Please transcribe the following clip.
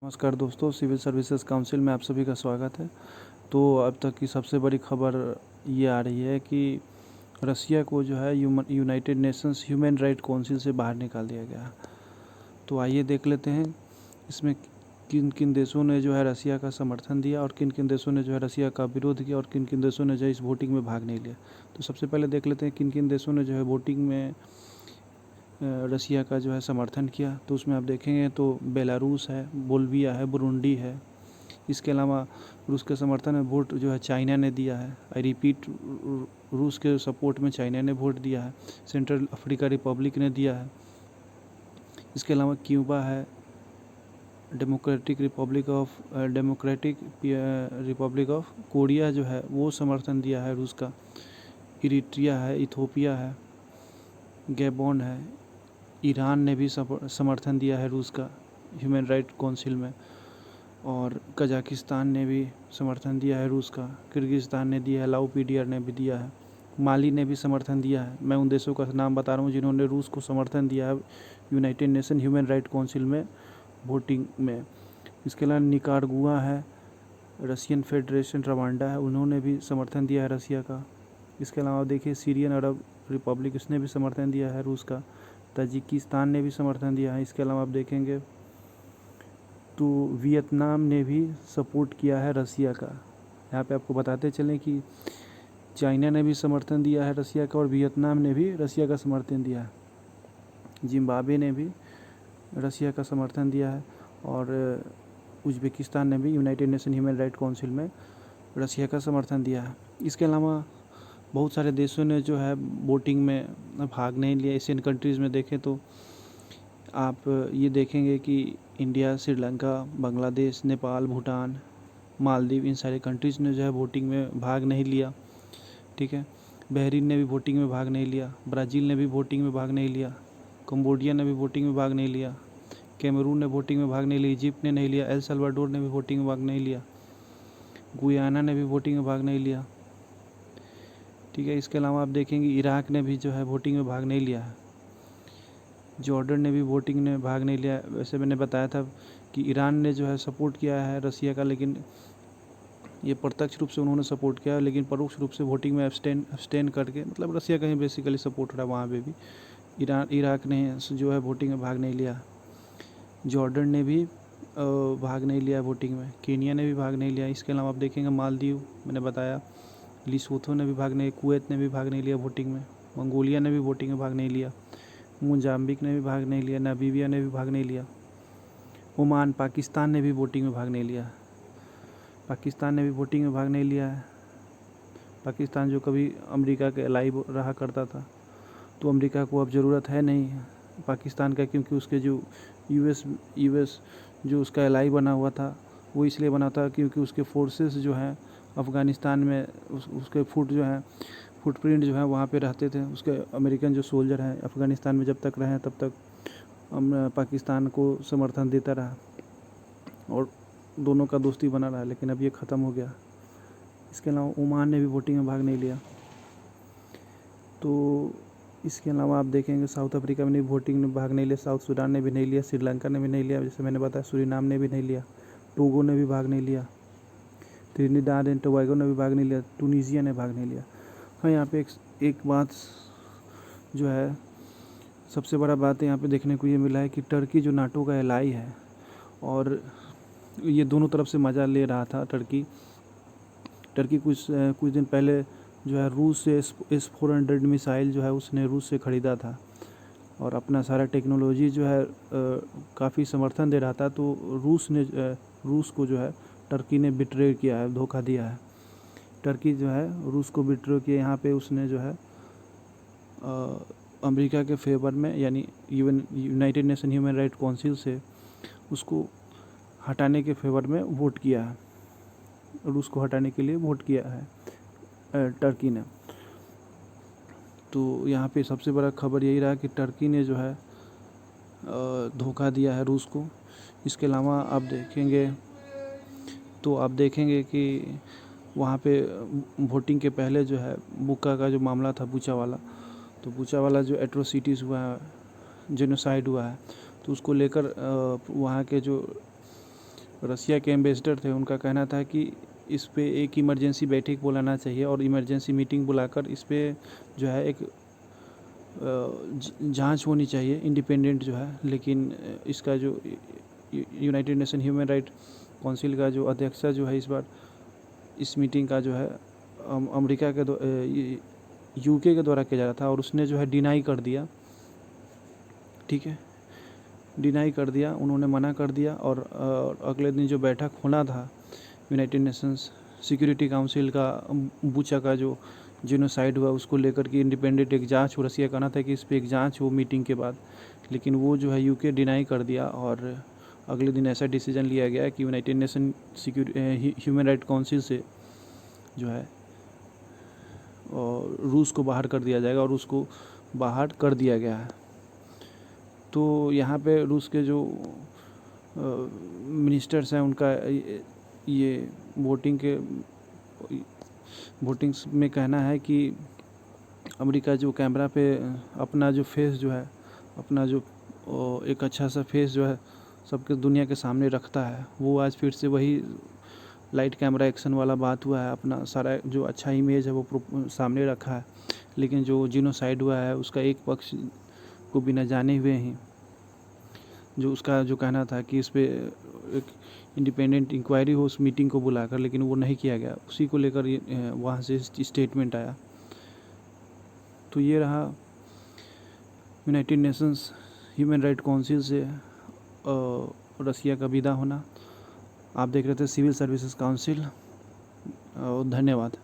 नमस्कार दोस्तों, civil services council में आप सभी का स्वागत है। तो अब तक की सबसे बड़ी खबर ये आ रही है कि रसिया को जो है United Nations human right council से बाहर निकाल दिया गया। तो आइए देख लेते हैं इसमें किन किन देशों ने जो है रसिया का समर्थन दिया और किन किन देशों ने जो है रसिया का विरोध किया और किन किन देशों ने जो है इस वोटिंग में भाग नहीं लिया। तो सबसे पहले देख लेते हैं किन किन देशों ने जो है वोटिंग में रसिया का जो है समर्थन किया। तो उसमें आप देखेंगे तो बेलारूस है, बोल्विया है, बुरुंडी है। इसके अलावा रूस के समर्थन में वोट जो है चाइना ने दिया है। आई रिपीट, रूस के सपोर्ट में चाइना ने वोट दिया है। सेंट्रल अफ्रीका रिपब्लिक ने दिया है। इसके अलावा क्यूबा है, डेमोक्रेटिक रिपब्लिक ऑफ कोरिया जो है वो समर्थन दिया है रूस का। इरिट्रिया है, इथोपिया है, गैबोन है। ईरान ने भी समर्थन दिया है रूस का ह्यूमन राइट काउंसिल में। और कजाकिस्तान ने भी समर्थन दिया है रूस का। किर्गिस्तान ने दिया है, लाओ पीडीआर ने भी दिया है, माली ने भी समर्थन दिया है। मैं उन देशों का नाम बता रहा हूँ जिन्होंने रूस को समर्थन दिया है United nation human right council में वोटिंग में। इसके अलावा निकारागुआ है, रशियन फेडरेशन रवांडा है, उन्होंने भी समर्थन दिया है रसिया का। इसके अलावा देखिए सीरियन अरब रिपब्लिक, उसने भी समर्थन दिया है रूस का। ताजिकिस्तान ने भी समर्थन दिया है। इसके अलावा आप देखेंगे तो वियतनाम ने भी सपोर्ट किया है रसिया का। यहाँ पे आपको बताते चलें कि चाइना ने भी समर्थन दिया है रसिया का और वियतनाम ने भी रसिया का समर्थन दिया है। जिम्बाब्वे ने भी रसिया का समर्थन दिया है और उज़्बेकिस्तान ने भी United nation human right council में रसिया का समर्थन दिया है। इसके अलावा बहुत सारे देशों ने जो है वोटिंग में भाग नहीं लिया। एशियन कंट्रीज़ में देखें तो आप ये देखेंगे कि इंडिया, श्रीलंका, बांग्लादेश, नेपाल, भूटान, मालदीव, इन सारे कंट्रीज़ ने जो है वोटिंग में भाग नहीं लिया। ठीक है, बहरीन ने भी वोटिंग में भाग नहीं लिया, ब्राज़ील ने भी वोटिंग में भाग नहीं लिया, कंबोडिया ने भी वोटिंग में भाग नहीं लिया, कैमरून ने वोटिंग में भाग नहीं लिया, इजिप्ट ने नहीं लिया, एल सल्वाडोर ने भी वोटिंग में भाग नहीं लिया, गुयाना ने भी वोटिंग में भाग नहीं लिया। ठीक है, इसके अलावा आप देखेंगे इराक ने भी जो है वोटिंग में भाग नहीं लिया है। जॉर्डन ने भी वोटिंग में भाग नहीं लिया। वैसे मैंने बताया था कि ईरान ने जो है सपोर्ट किया है रसिया का, लेकिन ये प्रत्यक्ष रूप से उन्होंने सपोर्ट किया, लेकिन परोक्ष रूप से वोटिंग में अब्सटेन करके, मतलब रसिया का ही बेसिकली सपोर्ट रहा वहाँ पे भी। इराक ने जो है वोटिंग में भाग नहीं लिया। जॉर्डन ने भी भाग नहीं लिया वोटिंग में। केनिया ने भी भाग नहीं लिया। इसके अलावा आप देखेंगे मालदीव, मैंने बताया, लिसोथो ने भी भाग नहीं, कुवैत ने भी भाग नहीं लिया वोटिंग में, मंगोलिया ने भी वोटिंग में भाग नहीं लिया, मोजाम्बिक ने भी भाग नहीं लिया, नामीबिया ने भी भाग नहीं लिया, ओमान, पाकिस्तान ने भी वोटिंग में भाग नहीं लिया। पाकिस्तान ने भी वोटिंग में भाग नहीं लिया है। पाकिस्तान जो कभी अमेरिका के एलाई रहा करता था, तो अमेरिका को अब ज़रूरत है नहीं पाकिस्तान का, क्योंकि उसके जो यूएस जो उसका एलाई बना हुआ था वो इसलिए बना था क्योंकि उसके फोर्सेस जो हैं अफ़गानिस्तान में उसके फुटप्रिंट जो है वहाँ पे रहते थे। उसके अमेरिकन जो सोल्जर हैं अफ़गानिस्तान में जब तक रहे तब तक पाकिस्तान को समर्थन देता रहा और दोनों का दोस्ती बना रहा, लेकिन अब ये ख़त्म हो गया। इसके अलावा ओमान ने भी वोटिंग में भाग नहीं लिया। तो इसके अलावा आप देखेंगे साउथ अफ्रीका में भी वोटिंग में भाग नहीं लिया, साउथ सूडान ने भी नहीं लिया, श्रीलंका ने भी नहीं लिया, जैसे मैंने बताया, सूरीनाम ने भी नहीं लिया, टोगो ने भी भाग नहीं लिया, त्रिनिदाद एंड टोबैगो ने भी भाग नहीं लिया, टूनीजिया ने भाग नहीं लिया। हाँ, यहाँ पे एक बात जो है, सबसे बड़ा बात यहाँ पे देखने को ये मिला है कि टर्की जो नाटो का एलाई है और ये दोनों तरफ से मज़ा ले रहा था। टर्की कुछ दिन पहले जो है रूस से S-400 मिसाइल जो है उसने रूस से ख़रीदा था और अपना सारा टेक्नोलॉजी जो है काफ़ी समर्थन दे रहा था। तो रूस को जो है टर्की ने बिट्रे किया है, धोखा दिया है। टर्की जो है रूस को बिट्रे किया। यहाँ पे उसने जो है अमेरिका के फेवर में, यानी United nation human right council से उसको हटाने के फेवर में वोट किया है, रूस को हटाने के लिए वोट किया है टर्की ने। तो यहाँ पे सबसे बड़ा खबर यही रहा कि टर्की ने जो है धोखा दिया है रूस को। इसके अलावा आप देखेंगे कि वहाँ पे वोटिंग के पहले जो है बुक्का का जो मामला था, बुचा वाला, तो बुचा वाला जो एट्रोसिटीज़ हुआ है, जेनोसाइड हुआ है, तो उसको लेकर वहाँ के जो रसिया के एम्बेसडर थे, उनका कहना था कि इस पे एक इमरजेंसी बैठक बुलाना चाहिए और इमरजेंसी मीटिंग बुलाकर इस पे जो है एक जांच होनी चाहिए इंडिपेंडेंट जो है। लेकिन इसका जो United nation human right council का जो अध्यक्ष जो है इस बार इस मीटिंग का जो है अमेरिका के यूके के द्वारा किया जा रहा था और उसने जो है डिनाई कर दिया। ठीक है, डिनाई कर दिया, उन्होंने मना कर दिया। और अगले दिन जो बैठक होना था यूनाइटेड नेशंस सिक्योरिटी काउंसिल का, बुचा का जो जेनोसाइड हुआ उसको लेकर के इंडिपेंडेंट एक जांच हो, रसिया कहना था कि इस पर एक जांच हो मीटिंग के बाद, लेकिन वो जो है यूके डिनाई कर दिया। और अगले दिन ऐसा डिसीजन लिया गया कि United nation human right council से जो है और रूस को बाहर कर दिया जाएगा और रूस को बाहर कर दिया गया है। तो यहाँ पे रूस के जो मिनिस्टर्स हैं उनका ये वोटिंग्स में कहना है कि अमेरिका जो कैमरा पे अपना जो फेस जो है, अपना जो एक अच्छा सा फेस जो है सबके दुनिया के सामने रखता है, वो आज फिर से वही लाइट कैमरा एक्शन वाला बात हुआ है। अपना सारा जो अच्छा इमेज है वो सामने रखा है, लेकिन जो जिनोसाइड हुआ है उसका एक पक्ष को बिना जाने हुए ही जो उसका जो कहना था कि इस पे एक इंडिपेंडेंट इंक्वायरी हो उस मीटिंग को बुलाकर, लेकिन वो नहीं किया गया। उसी को लेकर वहाँ से स्टेटमेंट आया। तो ये रहा United Nations human right council से रसिया का विदा होना। आप देख रहे थे सिविल सर्विसेज काउंसिल। धन्यवाद।